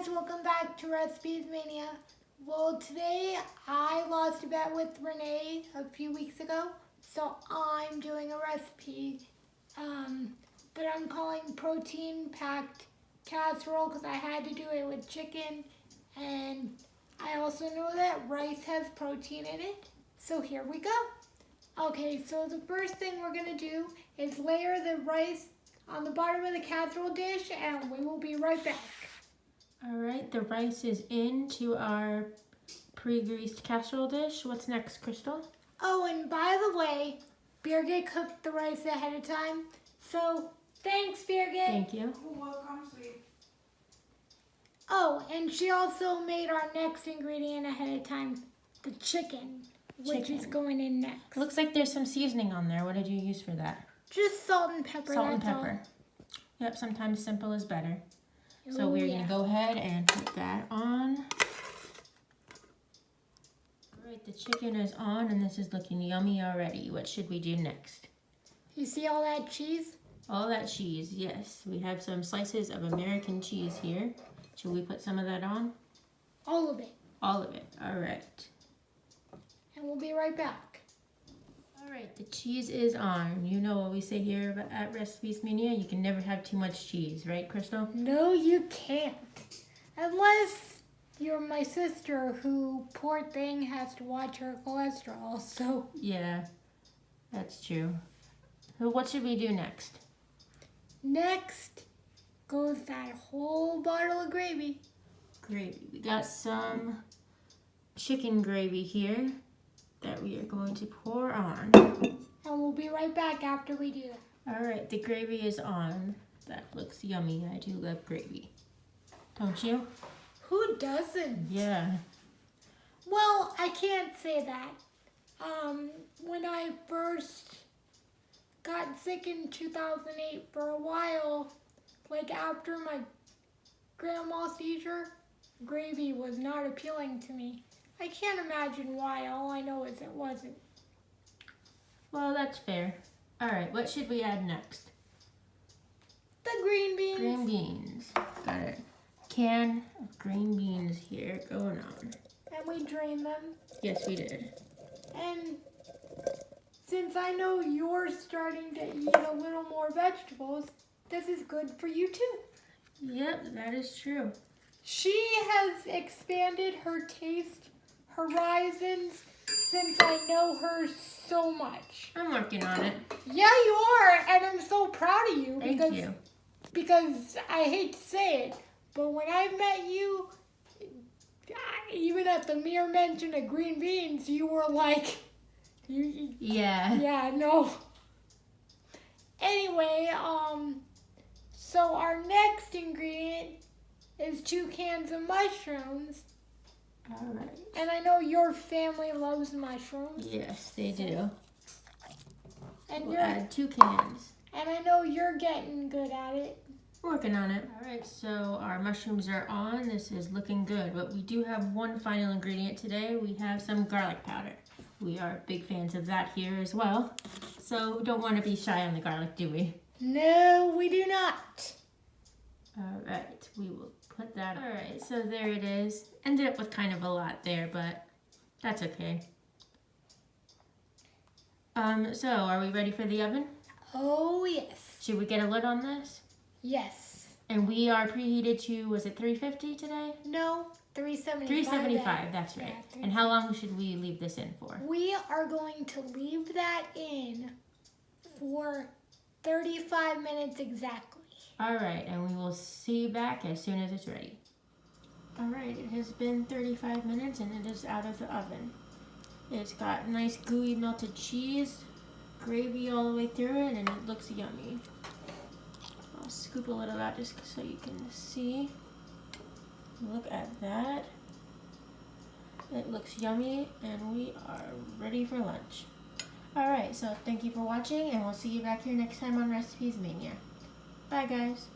guys, welcome back to Recipes Mania. Well, today I lost a bet with Renee a few weeks ago, so I'm doing a recipe that I'm calling protein-packed casserole because I had to do it with chicken, and I also know that rice has protein in it, so here we go. Okay, so the first thing we're going to do is layer the rice on the bottom of the casserole dish, and we will be right back. All right, the rice is into our pre-greased casserole dish. What's next, Crystal? Oh, and by the way, Birgit cooked the rice ahead of time. So, thanks, Birgit. Thank you. You're welcome, sweet. Oh, and she also made our next ingredient ahead of time, the chicken, which is going in next. Looks like there's some seasoning on there. What did you use for that? Just salt and pepper. Salt and pepper. Yep, sometimes simple is better. So Ooh, we're going to go ahead and put that on. All right, the chicken is on and this is looking yummy already. What should we do next? You see all that cheese? All that cheese, yes. We have some slices of American cheese here. Should we put some of that on? All of it. All of it, all right. And we'll be right back. All right, the cheese is on. You know what we say here at Recipes Mania, you can never have too much cheese, right, Crystal? No, you can't. Unless you're my sister who, poor thing, has to watch her cholesterol, so. Yeah, that's true. So what should we do next? Next goes that whole bottle of gravy. Gravy. We got some chicken gravy here that we are going to pour on. And we'll be right back after we do that. All right, the gravy is on. That looks yummy. I do love gravy. Don't you? Who doesn't? Yeah. Well, I can't say that. When I first got sick in 2008 for a while, like after my grandma's seizure, gravy was not appealing to me. I can't imagine why. All I know is it wasn't. Well, that's fair. All right, what should we add next? The green beans. Green beans. Got a can of green beans here going on. And we drain them. Yes, we did. And since I know you're starting to eat a little more vegetables, this is good for you too. Yep, that is true. She has expanded her taste horizons since I know her so much. I'm working on it. Yeah, you are, and I'm so proud of you. Thank you. Because I hate to say it, but when I met you, even at the mere mention of green beans, you were like, Yeah. no. Anyway, so our next ingredient is 2 cans of mushrooms. All right. And I know your family loves mushrooms. Yes, they do. And We'll you're add 2 cans. and I know you're getting good at it. Working on it. All right, so our mushrooms are on. This is looking good, but we do have one final ingredient today. We have some garlic powder. We are big fans of that here as well. So we don't want to be shy on the garlic, do we? No, we do not. All right, we will put that. All right, so there it is. Ended up with kind of a lot there, but that's okay. So are we ready for the oven? Oh, yes. Should we get a lid on this? Yes. And we are preheated to, was it 350 today? No, 375. 375, that's right. Yeah, And how long should we leave this in for? we are going to leave that in for 35 minutes exactly. All right, and we will see you back as soon as it's ready. All right, it has been 35 minutes and it is out of the oven. It's got nice gooey melted cheese, gravy all the way through it, and it looks yummy. I'll scoop a little out just so you can see. Look at that. It looks yummy and we are ready for lunch. All right, so thank you for watching and we'll see you back here next time on Recipes Mania. Bye guys.